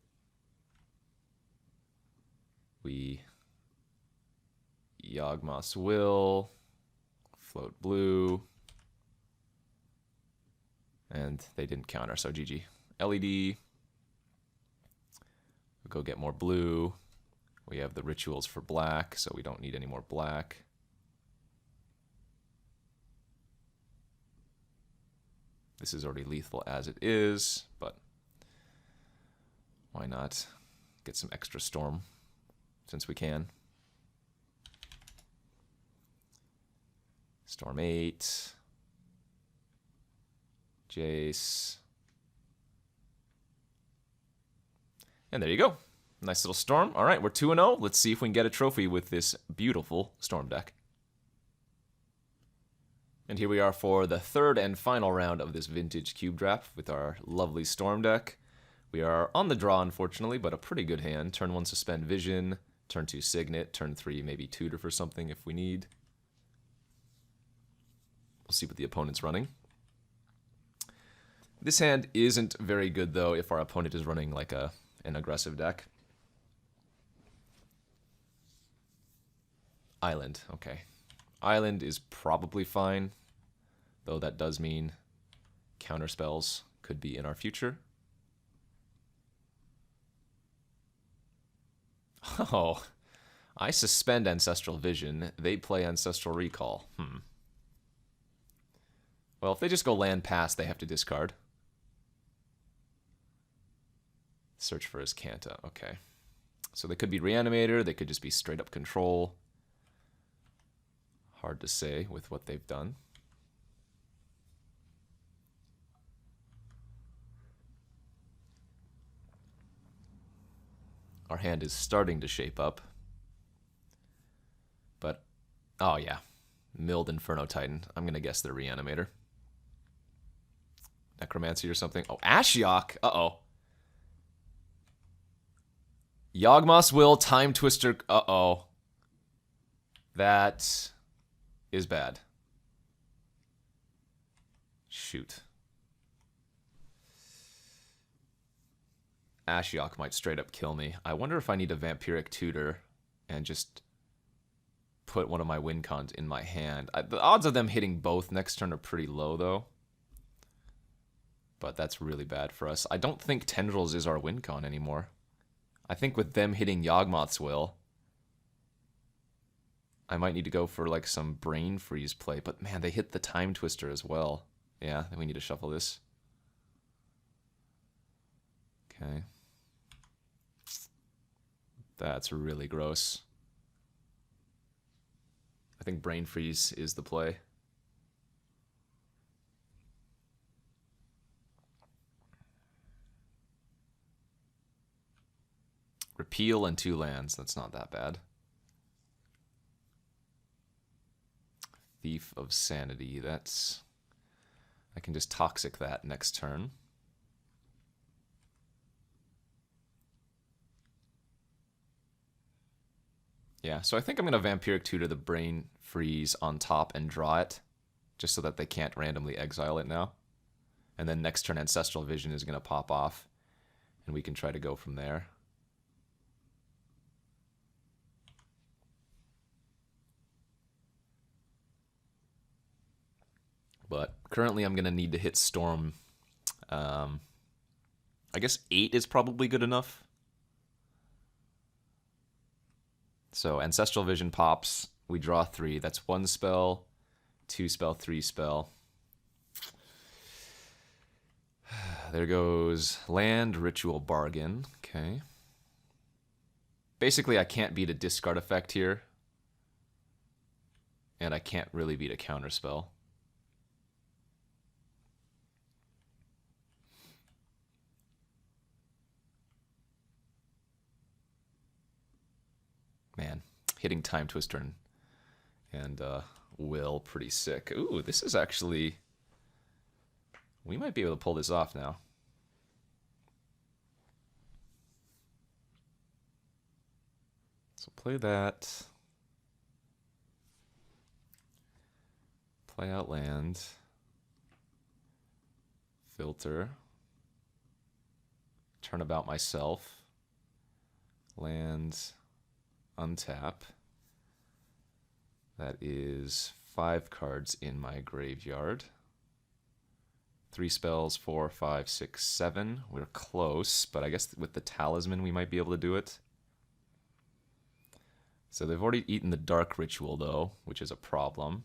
[SPEAKER 1] We Yawgmoth's Will. Float blue. And they didn't counter, so GG. LED. We'll go get more blue. We have the rituals for black, so we don't need any more black. This is already lethal as it is, but why not get some extra storm since we can. Storm 8. Jace. And there you go. Nice little storm. All right, we're 2-0. Let's see if we can get a trophy with this beautiful storm deck. And here we are for the third and final round of this vintage cube draft with our lovely storm deck. We are on the draw, unfortunately, but a pretty good hand. Turn 1, Suspend Vision. Turn 2, Signet. Turn 3, maybe Tutor for something if we need. We'll see what the opponent's running. This hand isn't very good, though, if our opponent is running like an aggressive deck. Island, okay. Island is probably fine, though that does mean counter spells could be in our future. Oh, I suspend Ancestral Vision. They play Ancestral Recall. Well, if they just go land pass, they have to discard. Search for his Kanta, okay. So they could be Reanimator, they could just be straight up control. Hard to say with what they've done. Our hand is starting to shape up. But, oh yeah, Milled Inferno Titan. I'm going to guess they're Reanimator. Necromancy or something. Oh, Ashiok. Uh-oh. Yawgmoth's Will, Time Twister. Uh-oh. That is bad. Shoot. Ashiok might straight up kill me. I wonder if I need a Vampiric Tutor and just put one of my win cons in my hand. The odds of them hitting both next turn are pretty low, though. But that's really bad for us. I don't think Tendrils is our win con anymore. I think with them hitting Yawgmoth's Will, I might need to go for like some Brain Freeze play. But man, they hit the Time Twister as well. Yeah, then we need to shuffle this. Okay. That's really gross. I think Brain Freeze is the play. Repeal and 2 lands. That's not that bad. Thief of Sanity. That's... I can just Toxic that next turn. Yeah, so I think I'm going to Vampiric Tutor the Brain Freeze on top and draw it, just so that they can't randomly exile it now. And then next turn Ancestral Vision is going to pop off, and we can try to go from there. But currently I'm going to need to hit Storm. I guess 8 is probably good enough. So Ancestral Vision pops, we draw 3. That's 1 spell, 2 spell, 3 spell. There goes Land, Ritual Bargain. Okay. Basically, I can't beat a discard effect here. And I can't really beat a counterspell. Man, hitting Time Twister and Will, pretty sick. Ooh, this is actually... We might be able to pull this off now. So play that. Play out land. Filter. Turnabout myself. Land... Untap. That is 5 cards in my graveyard. 3 spells, 4, 5, 6, 7. We're close, but I guess with the Talisman we might be able to do it. So they've already eaten the Dark Ritual, though, which is a problem.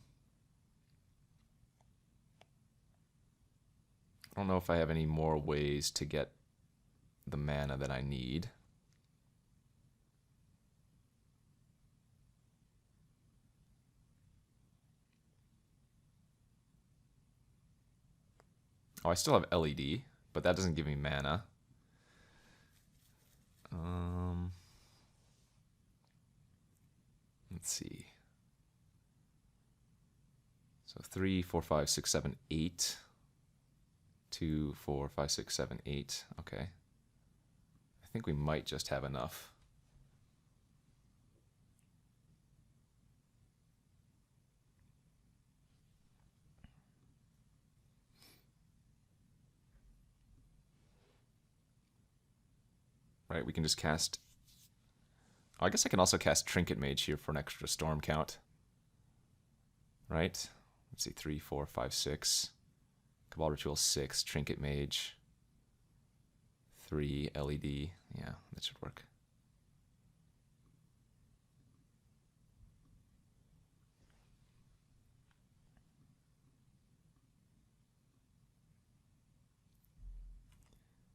[SPEAKER 1] I don't know if I have any more ways to get the mana that I need. Oh, I still have LED, but that doesn't give me mana. Let's see. So 3, 4, 5, 6, 7, 8. 2, 4, 5, 6, 7, 8. Okay. I think we might just have enough. Right, we can just cast... Oh, I guess I can also cast Trinket Mage here for an extra storm count. Right? Let's see, 3, 4, 5, 6. Cabal Ritual 6, Trinket Mage. 3, LED. Yeah, that should work.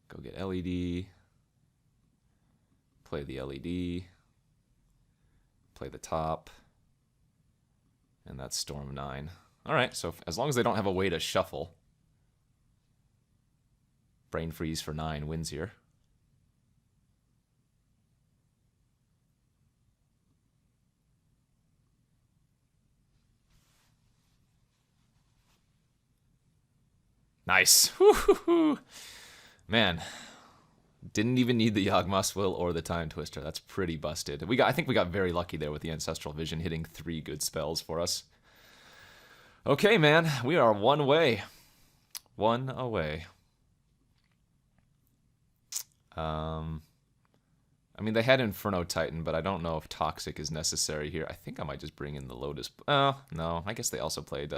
[SPEAKER 1] Go get LED. play the LED, play the top, and that's Storm 9. Alright, so as long as they don't have a way to shuffle, Brain Freeze for 9 wins here. Nice. Woo-hoo-hoo. Man, didn't even need the Yawgmoth's Will or the Time Twister. That's pretty busted. I think we got very lucky there with the Ancestral Vision hitting 3 good spells for us. Okay, man, we are one away. One away. I mean, they had Inferno Titan, but I don't know if Toxic is necessary here. I think I might just bring in the Lotus. No, I guess they also played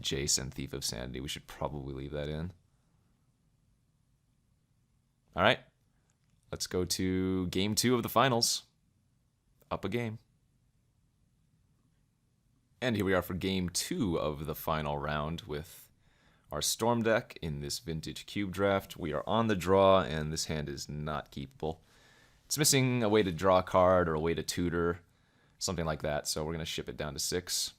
[SPEAKER 1] Jace and Thief of Sanity. We should probably leave that in. All right, let's go to game 2 of the finals. Up a game. And here we are for game 2 of the final round with our Storm deck in this Vintage Cube draft. We are on the draw, and this hand is not keepable. It's missing a way to draw a card or a way to tutor, something like that, so we're going to ship it down to 6.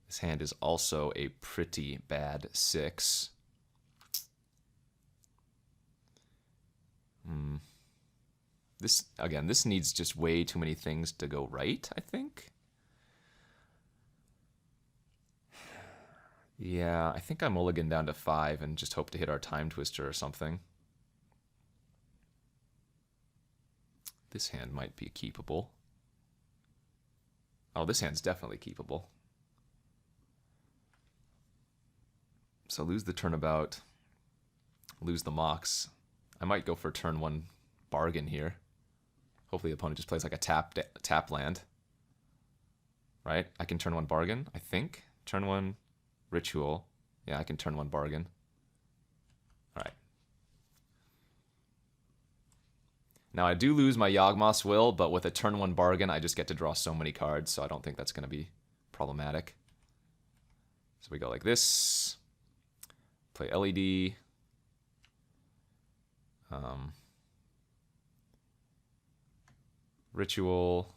[SPEAKER 1] This hand is also a pretty bad 6. This needs just way too many things to go right, I think. Yeah, I think I mulligan down to 5 and just hope to hit our Time Twister or something. This hand might be keepable. Oh, this hand's definitely keepable. So lose the turnabout, lose the Mox. I might go for turn 1 bargain here. Hopefully the opponent just plays like a tap land. Right? I can turn 1 bargain, I think. Turn 1 ritual. Yeah, I can turn 1 bargain. Alright. Now I do lose my Yawgmoth's Will, but with a turn 1 bargain, I just get to draw so many cards, so I don't think that's going to be problematic. So we go like this. Play LED. Ritual.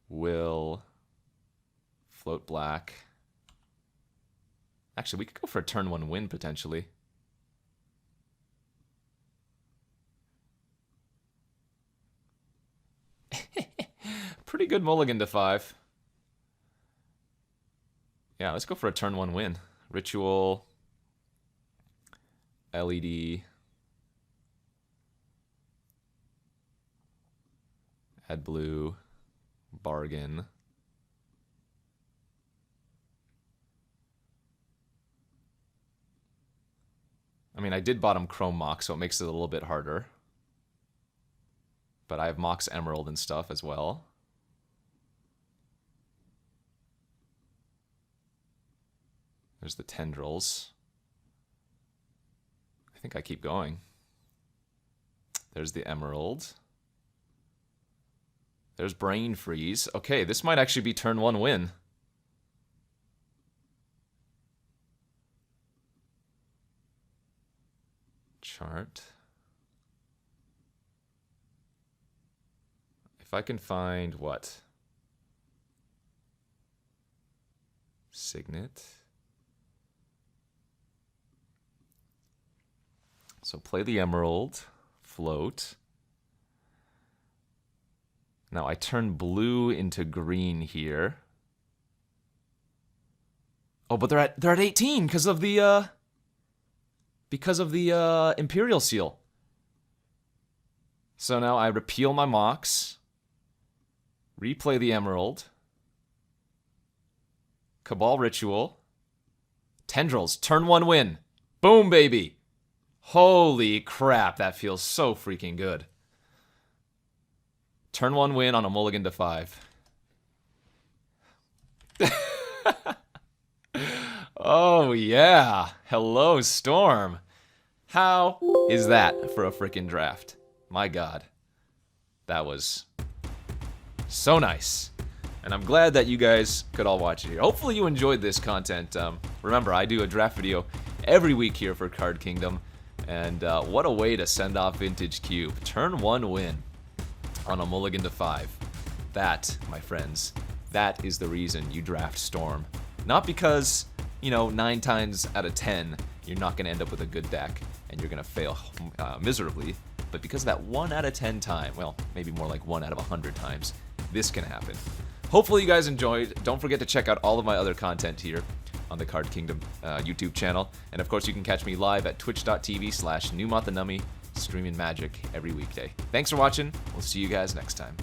[SPEAKER 1] Will. Float black. Actually, we could go for a turn 1 win, potentially. Pretty good mulligan to 5. Yeah, let's go for a turn 1 win. Ritual. LED. Add blue. Bargain. I mean, I did bottom Chrome Mox, so it makes it a little bit harder. But I have Mox Emerald and stuff as well. There's the Tendrils. I think I keep going. There's the Emerald. There's Brain Freeze. Okay, this might actually be turn 1 win. Chart. If I can find what? Signet. So play the Emerald, float. Now I turn blue into green here. Oh, but they're at 18 because of the Imperial Seal. So now I repeal my Mox, replay the Emerald, Cabal Ritual, Tendrils, turn 1 win. Boom, baby. Holy crap, that feels so freaking good. Turn 1 win on a mulligan to 5. Oh, yeah. Hello, Storm. How is that for a freaking draft? My God. That was so nice. And I'm glad that you guys could all watch it here. Hopefully you enjoyed this content. Remember, I do a draft video every week here for Card Kingdom. And what a way to send off Vintage Cube. Turn 1 win on a mulligan to 5. That, my friends, that is the reason you draft Storm. Not because, you know, 9 times out of 10, you're not going to end up with a good deck and you're going to fail miserably, but because that 1 out of 10 time, well, maybe more like 1 out of 100 times, this can happen. Hopefully you guys enjoyed. Don't forget to check out all of my other content here on the Card Kingdom YouTube channel. And of course, you can catch me live at twitch.tv/Numot the Nummy, streaming Magic every weekday. Thanks for watching. We'll see you guys next time.